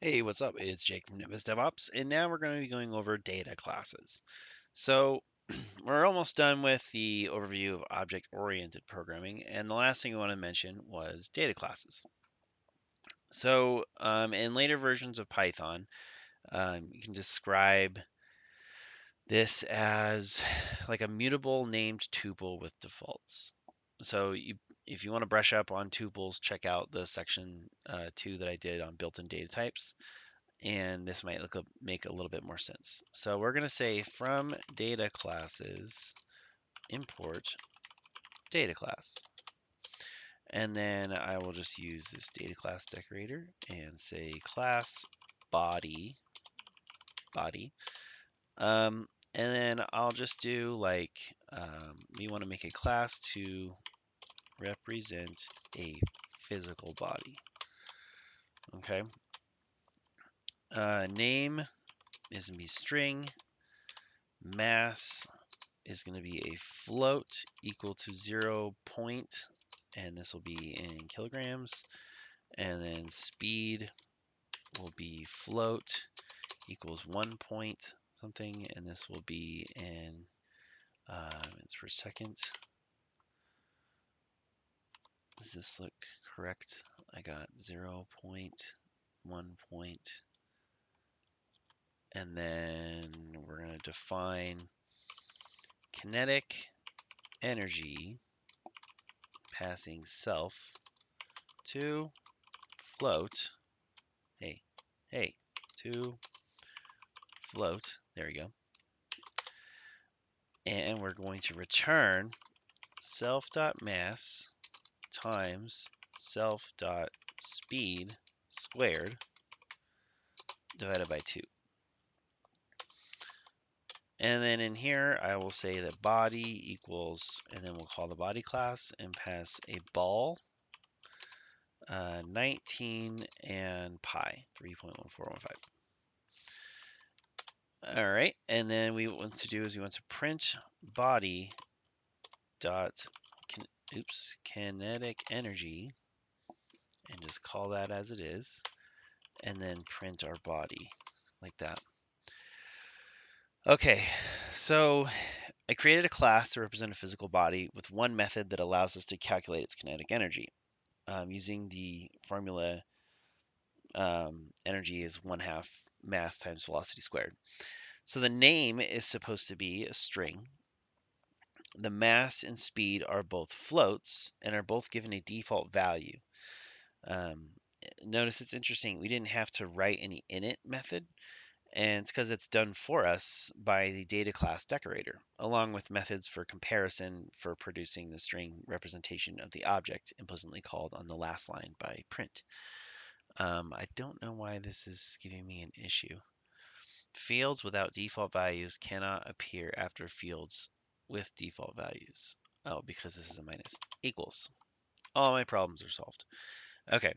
Hey, what's up? It's Jake from Nimbus DevOps, and now we're going to be going over data classes. So, we're almost done with the overview of object-oriented programming, and the last thing I want to mention was data classes. So, in later versions of Python, you can describe this as like a mutable named tuple with defaults. So, if you want to brush up on tuples, check out the section 2 that I did on built-in data types. And this might make a little bit more sense. So we're going to say from data classes, import data class. And then I will just use this data class decorator and say class body. And then I'll just do like, we want to make a class to represent a physical body. Okay. Name is going to be string. Mass is going to be a float equal to 0 point, and this will be in kilograms. And then speed will be float equals 1 point something, and this will be in it's per second. Does this look correct? I got 0 point, 1 point, and then we're going to define kinetic energy passing self to float. Hey, to float. There we go. And we're going to return self.mass times self.speed squared divided by 2. And then in here, I will say that body equals, and then we'll call the body class and pass a ball, 19 and pi, 3.1415. All right, and then we want to do is we want to print body dot kinetic energy, and just call that as it is, and then print our body like that. Okay, so I created a class to represent a physical body with one method that allows us to calculate its kinetic energy. Using the formula, energy is 1/2 mass times velocity squared. So the name is supposed to be a string. The mass and speed are both floats and are both given a default value. Um, Notice it's interesting, we didn't have to write any init method, and it's because it's done for us by the data class decorator, along with methods for comparison for producing the string representation of the object implicitly called on the last line by print. I don't know why this is giving me an issue. Fields without default values cannot appear after fields with default values. Oh, because this is a minus. Equals. All my problems are solved. Okay.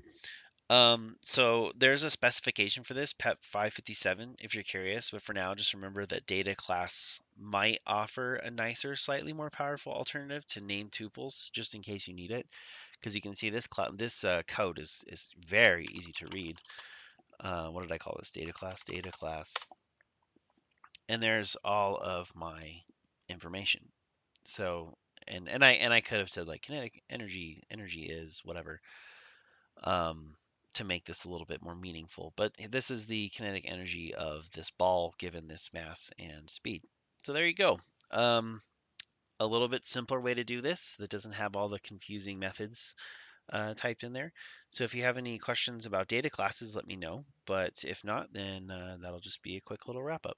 So there's a specification for this, PEP 557, if you're curious, but for now, just remember that data class might offer a nicer, slightly more powerful alternative to name tuples, just in case you need it, because you can see this code is very easy to read. What did I call this? Data class, and there's all of my information. So, and I could have said like kinetic energy is whatever. Um, to make this a little bit more meaningful. But this is the kinetic energy of this ball given this mass and speed. So there you go. Um, a little bit simpler way to do this that doesn't have all the confusing methods typed in there. So if you have any questions about data classes, let me know. But if not, then that'll just be a quick little wrap up.